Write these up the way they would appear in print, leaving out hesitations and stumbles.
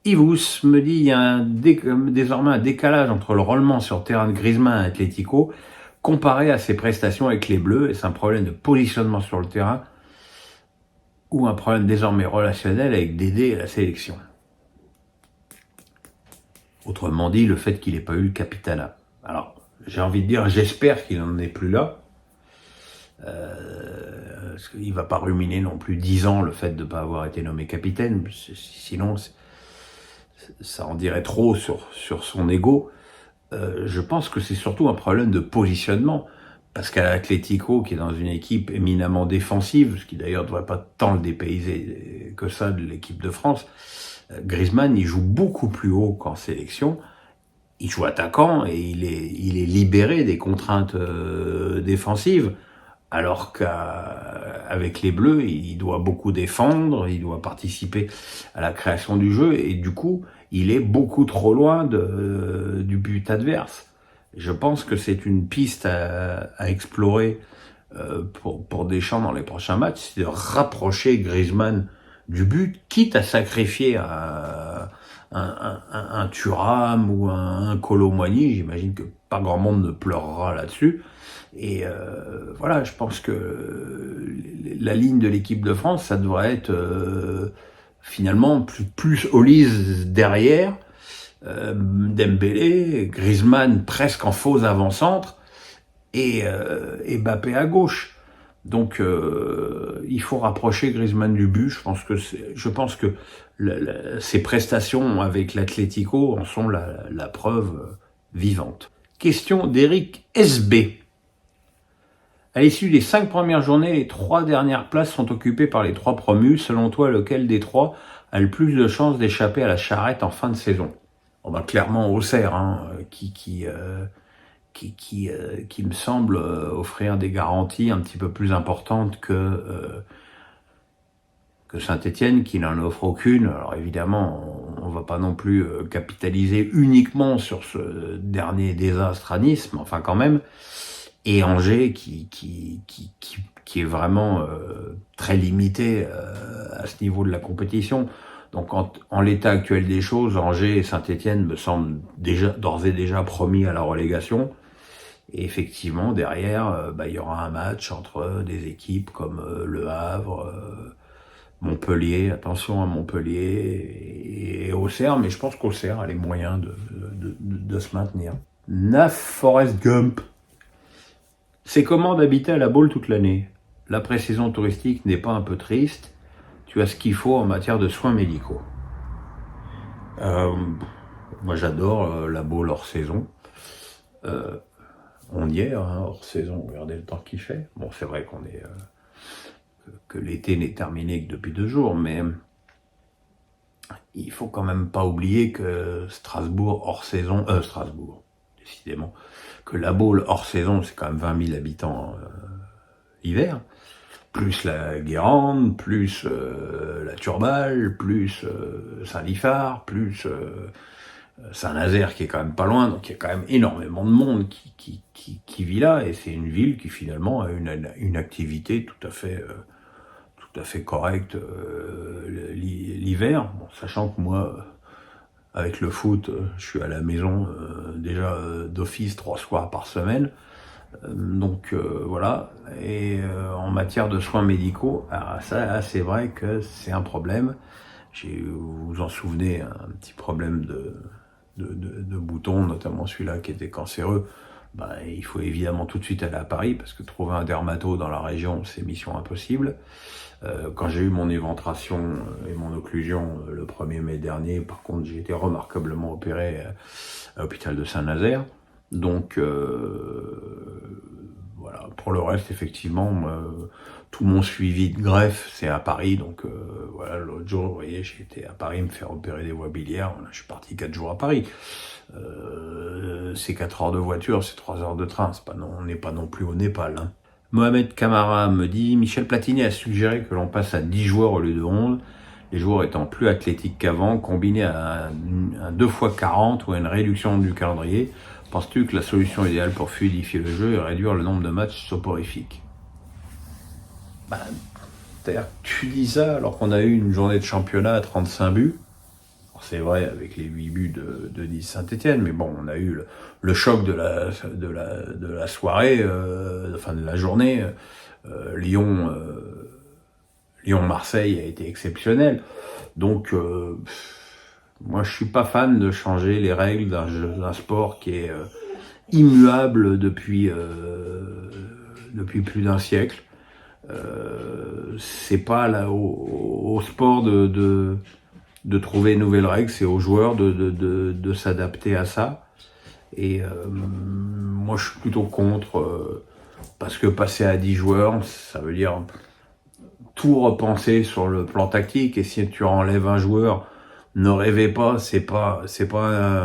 Ivous me dit il y a désormais un décalage entre le rendement sur le terrain de Griezmann et Atlético comparé à ses prestations avec les Bleus. Est-ce un problème de positionnement sur le terrain ou un problème désormais relationnel avec Dédé et la sélection? Autrement dit, le fait qu'il n'ait pas eu le capitana. Alors, j'ai envie de dire, j'espère qu'il n'en est plus là. Parce qu'il ne va pas ruminer non plus 10 ans le fait de ne pas avoir été nommé capitaine. Sinon, ça en dirait trop sur son ego. Je pense que c'est surtout un problème de positionnement. Parce qu'à l'Atlético, qui est dans une équipe éminemment défensive, ce qui d'ailleurs ne devrait pas tant le dépayser que ça de l'équipe de France, Griezmann, il joue beaucoup plus haut qu'en sélection. Il joue attaquant et il est libéré des contraintes défensives. Alors qu'avec les Bleus, il doit beaucoup défendre, il doit participer à la création du jeu, et du coup, il est beaucoup trop loin du but adverse. Je pense que c'est une piste à explorer pour Deschamps dans les prochains matchs, c'est de rapprocher Griezmann du but, quitte à sacrifier un Thuram ou un Kolo Muani. J'imagine que pas grand monde ne pleurera là-dessus. Et voilà, je pense que la ligne de l'équipe de France, ça devrait être finalement plus Olise derrière, Dembélé, Griezmann presque en faux avant-centre et Mbappé à gauche. Donc il faut rapprocher Griezmann du but. Je pense que ses prestations avec l'Atlético en sont la preuve vivante. Question d'Eric SB. À l'issue des 5 premières journées, les 3 dernières places sont occupées par les 3 promus. Selon toi, lequel des 3 a le plus de chances d'échapper à la charrette en fin de saison? Clairement Auxerre, qui me semble offrir des garanties un petit peu plus importantes que Saint-Étienne, qui n'en offre aucune. Alors évidemment, on va pas non plus capitaliser uniquement sur ce dernier désastre à Nice, mais enfin quand même. Et Angers qui est vraiment très limité à ce niveau de la compétition. Donc en l'état actuel des choses, Angers et Saint-Étienne me semblent d'ores et déjà promis à la relégation. Et effectivement, derrière, il y aura un match entre des équipes comme Le Havre, Montpellier, attention à Montpellier et Auxerre, mais je pense qu'Auxerre a les moyens de se maintenir. Naf Forrest Gump. C'est comment d'habiter à La Baule toute l'année? La pré-saison touristique n'est pas un peu triste? Tu as ce qu'il faut en matière de soins médicaux. Moi j'adore La Baule hors saison. On y est, hors saison, regardez le temps qu'il fait. Bon, c'est vrai qu'on est que l'été n'est terminé que depuis 2 jours, mais il faut quand même pas oublier que Strasbourg hors saison, décidément, que La Baule hors saison, c'est quand même 20 000 habitants hiver, plus la Guérande, plus la Turballe, plus Saint-Liphard, plus Saint-Nazaire qui est quand même pas loin, donc il y a quand même énormément de monde qui vit là, et c'est une ville qui finalement a une activité tout à fait correcte l'hiver, sachant que moi, avec le foot, je suis à la maison déjà d'office 3 soirs par semaine. Donc voilà, et en matière de soins médicaux, ça c'est vrai que c'est un problème. Vous vous en souvenez, un petit problème de boutons, notamment celui-là qui était cancéreux. Il faut évidemment tout de suite aller à Paris, parce que trouver un dermato dans la région, c'est mission impossible. Quand j'ai eu mon éventration et mon occlusion le 1er mai dernier, par contre j'ai été remarquablement opéré à l'hôpital de Saint-Nazaire. Donc voilà, pour le reste effectivement, tout mon suivi de greffe c'est à Paris, donc voilà, l'autre jour vous voyez, j'ai été à Paris me faire opérer des voies biliaires, je suis parti 4 jours à Paris. C'est 4 heures de voiture, c'est 3 heures de train, on n'est pas non plus au Népal. Mohamed Camara me dit, Michel Platini a suggéré que l'on passe à 10 joueurs au lieu de 11, les joueurs étant plus athlétiques qu'avant, combiné à un 2x40 ou à une réduction du calendrier. Penses-tu que la solution idéale pour fluidifier le jeu est réduire le nombre de matchs soporifiques? C'est-à-dire que tu dis ça alors qu'on a eu une journée de championnat à 35 buts. Alors c'est vrai avec les 8 buts de Nice Saint-Étienne, mais bon, on a eu le choc de la soirée, enfin de la journée. Lyon-Marseille a été exceptionnel. Donc moi je suis pas fan de changer les règles d'un sport qui est immuable depuis plus d'un siècle. C'est pas là au sport de trouver une nouvelle règle, c'est aux joueurs de s'adapter à ça. Et moi je suis plutôt contre, parce que passer à 10 joueurs, ça veut dire tout repenser sur le plan tactique. Et si tu enlèves un joueur, ne rêvez pas, c'est pas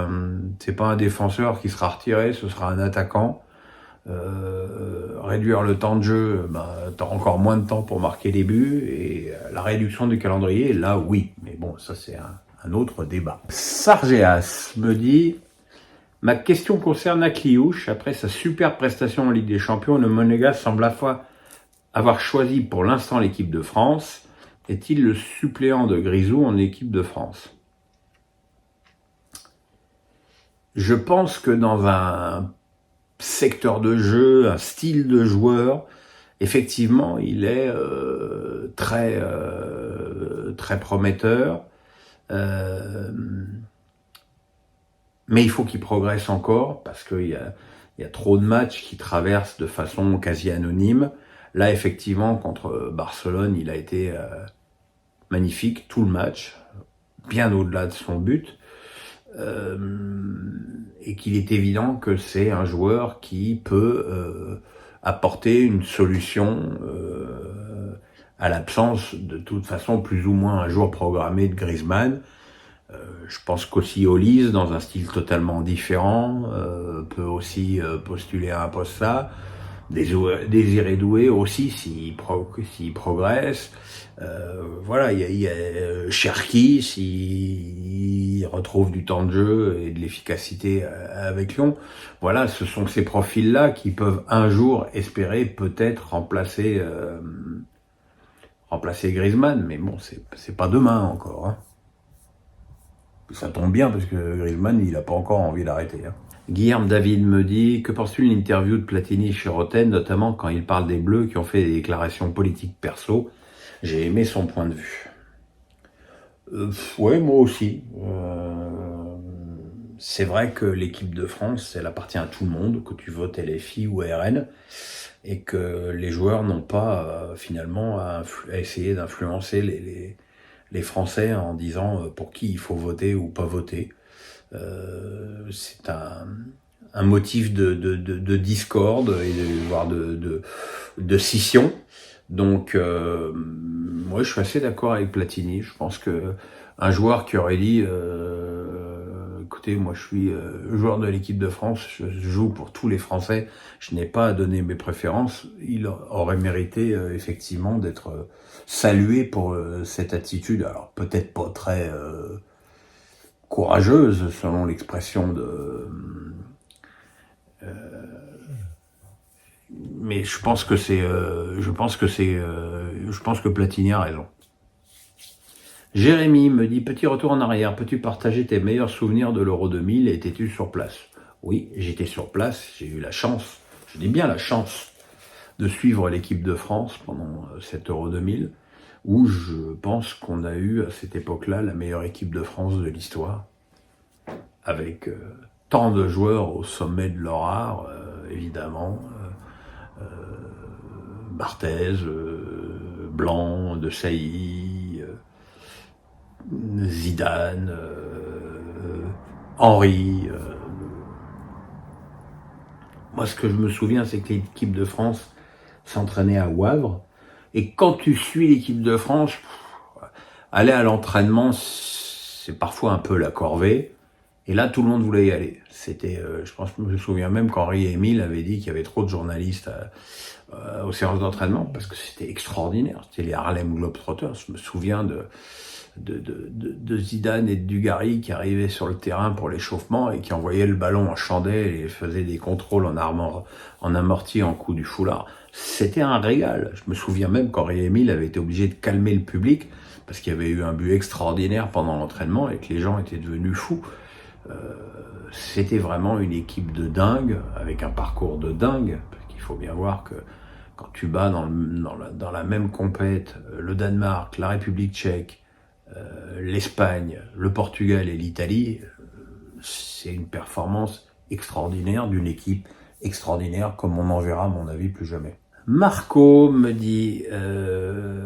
un défenseur qui sera retiré, ce sera un attaquant. Réduire le temps de jeu, t'as encore moins de temps pour marquer les buts, et la réduction du calendrier, là oui, mais bon, ça c'est un autre débat. Sargeas me dit: ma question concerne Akliouche. Après sa super prestation en Ligue des Champions, le Monégasque semble à la fois avoir choisi pour l'instant l'équipe de France. Est-il le suppléant de Grisou en équipe de France? Je pense que dans un secteur de jeu, un style de joueur, effectivement, il est très prometteur. Mais il faut qu'il progresse encore, parce qu'il y a trop de matchs qui traversent de façon quasi anonyme. Là, effectivement, contre Barcelone, il a été magnifique tout le match, bien au-delà de son but. Et qu'il est évident que c'est un joueur qui peut apporter une solution à l'absence, de toute façon, plus ou moins un jour programmé de Griezmann. Je pense qu'aussi Olise, dans un style totalement différent, peut aussi postuler à un poste là. Désiré Doué aussi, s'il progresse. Voilà, il y a Cherki, s'il retrouve du temps de jeu et de l'efficacité avec Lyon. Voilà, ce sont ces profils-là qui peuvent un jour espérer peut-être remplacer Griezmann, mais bon, c'est pas demain encore. Hein. Ça tombe bien parce que Griezmann, il a pas encore envie d'arrêter. Hein. Guillaume David me dit: que penses-tu de l'interview de Platini chez Roten, notamment quand il parle des Bleus qui ont fait des déclarations politiques perso? J'ai aimé son point de vue. Ouais, moi aussi. C'est vrai que l'équipe de France, elle appartient à tout le monde, que tu votes LFI ou RN, et que les joueurs n'ont pas finalement à essayer d'influencer les Français en disant pour qui il faut voter ou pas voter. C'est un motif de discorde et voire de scission. Donc, moi, je suis assez d'accord avec Platini. Je pense que un joueur qui aurait dit écoutez, moi, je suis joueur de l'équipe de France, je joue pour tous les Français, je n'ai pas à donner mes préférences, il aurait mérité effectivement d'être salué pour cette attitude. Alors, peut-être pas très courageuse, selon l'expression mais je pense que Platini a raison. Jérémy me dit: petit retour en arrière, peux-tu partager tes meilleurs souvenirs de l'Euro 2000? Étais-tu sur place? Oui, j'étais sur place, j'ai eu la chance, je dis bien la chance, de suivre l'équipe de France pendant cet Euro 2000, où je pense qu'on a eu à cette époque-là la meilleure équipe de France de l'histoire, avec tant de joueurs au sommet de leur art, évidemment, Barthez, Blanc, De Sailly, Zidane, Henry. Moi, ce que je me souviens, c'est que l'équipe de France s'entraînait à Wavre, et quand tu suis l'équipe de France, aller à l'entraînement, c'est parfois un peu la corvée. Et là, tout le monde voulait y aller. C'était, je me souviens même qu'Henri Émile avait dit qu'il y avait trop de journalistes aux séances d'entraînement, parce que c'était extraordinaire. C'était les Harlem Globetrotters. Je me souviens de Zidane et de Dugarry qui arrivaient sur le terrain pour l'échauffement et qui envoyaient le ballon en chandelle et faisaient des contrôles en amorti en coup du foulard. C'était un régal. Je me souviens même qu'Henri Émile avait été obligé de calmer le public parce qu'il y avait eu un but extraordinaire pendant l'entraînement et que les gens étaient devenus fous. C'était vraiment une équipe de dingue, avec un parcours de dingue, parce qu'il faut bien voir que quand tu bats dans la même compète le Danemark, la République tchèque, l'Espagne, le Portugal et l'Italie, c'est une performance extraordinaire d'une équipe extraordinaire, comme on n'en verra à mon avis plus jamais. Marco me dit,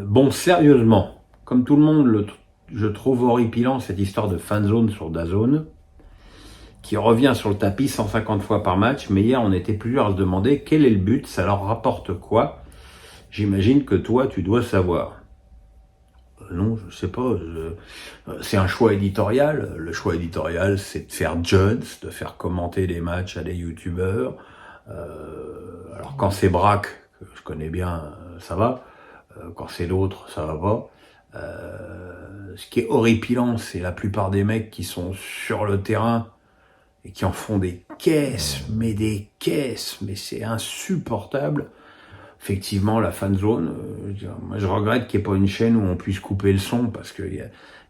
bon, sérieusement, comme tout le monde, je trouve horripilant cette histoire de fanzone sur DAZN, qui revient sur le tapis 150 fois par match, mais hier on était plusieurs à se demander quel est le but, ça leur rapporte quoi. J'imagine que toi tu dois savoir. Non, je sais pas, c'est un choix éditorial. Le choix éditorial, c'est de faire Jones, de faire commenter les matchs à des youtubeurs. Alors quand c'est Braque, que je connais bien, ça va. Quand c'est l'autre, ça va pas. Ce qui est horripilant, c'est la plupart des mecs qui sont sur le terrain et qui en font des caisses, mais c'est insupportable. Effectivement, la fanzone, moi je regrette qu'il n'y ait pas une chaîne où on puisse couper le son, parce qu'il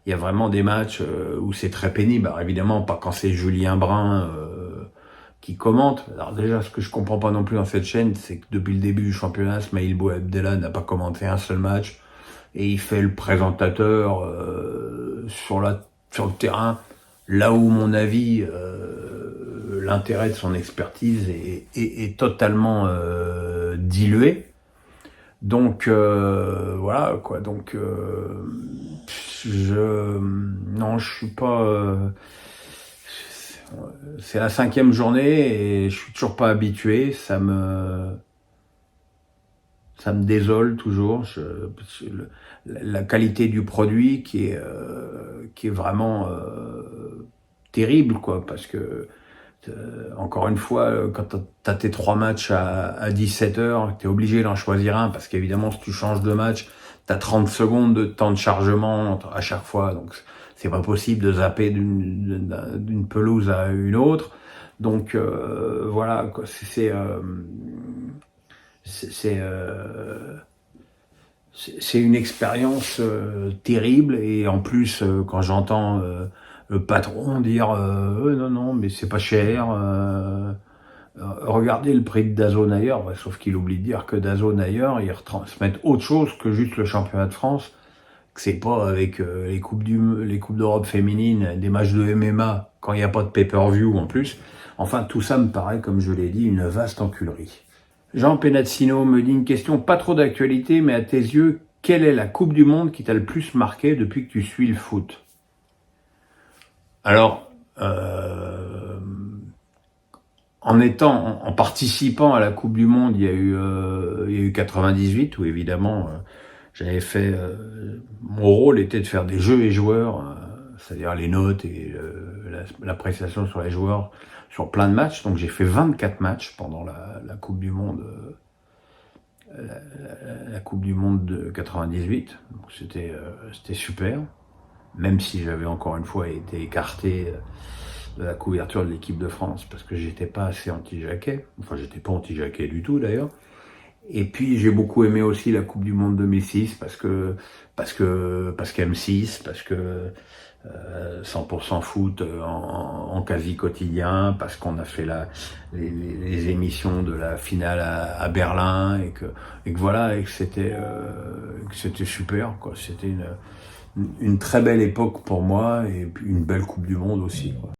y a vraiment des matchs où c'est très pénible. Alors évidemment, pas quand c'est Julien Brun qui commente. Alors déjà, ce que je comprends pas non plus dans cette chaîne, c'est que depuis le début du championnat, Smaïl Bouabdella n'a pas commenté un seul match, et il fait le présentateur sur le terrain, là où, mon avis, l'intérêt de son expertise est totalement dilué. Donc voilà quoi. Donc non, je suis pas. C'est la 5e journée et je suis toujours pas habitué. Ça me désole toujours. La qualité du produit qui est vraiment terrible, quoi, parce que encore une fois, quand t'as tes 3 matchs à 17h, t'es obligé d'en choisir un, parce qu'évidemment, si tu changes de match, t'as 30 secondes de temps de chargement à chaque fois, donc c'est pas possible de zapper d'une pelouse à une autre. Donc voilà, quoi, c'est une expérience terrible, et en plus quand j'entends le patron dire non mais c'est pas cher, regardez le prix de DAZN ailleurs, sauf qu'il oublie de dire que DAZN ailleurs ils retransmettent autre chose que juste le championnat de France, que c'est pas avec les coupes d'Europe féminines, des matchs de MMA quand il n'y a pas de pay-per-view en plus. Enfin, tout ça me paraît, comme je l'ai dit, une vaste enculerie. Jean Penazzino me dit une question pas trop d'actualité, mais à tes yeux, quelle est la Coupe du Monde qui t'a le plus marqué depuis que tu suis le foot? Alors, en participant à la Coupe du Monde, il y a eu 98, où évidemment j'avais fait, mon rôle était de faire des jeux et joueurs, c'est-à-dire les notes et l'appréciation sur les joueurs sur plein de matchs. Donc j'ai fait 24 matchs pendant la Coupe du Monde, la Coupe du Monde de 98. Donc c'était super, même si j'avais encore une fois été écarté de la couverture de l'équipe de France parce que j'étais pas assez anti-Jacquet. Enfin, j'étais pas anti-Jacquet du tout d'ailleurs. Et puis j'ai beaucoup aimé aussi la Coupe du Monde 2006 parce qu'M6, parce que 100% foot en quasi quotidien, parce qu'on a fait les émissions de la finale à Berlin, et que voilà, et que c'était super, quoi. C'était une très belle époque pour moi, et puis une belle Coupe du Monde aussi, quoi.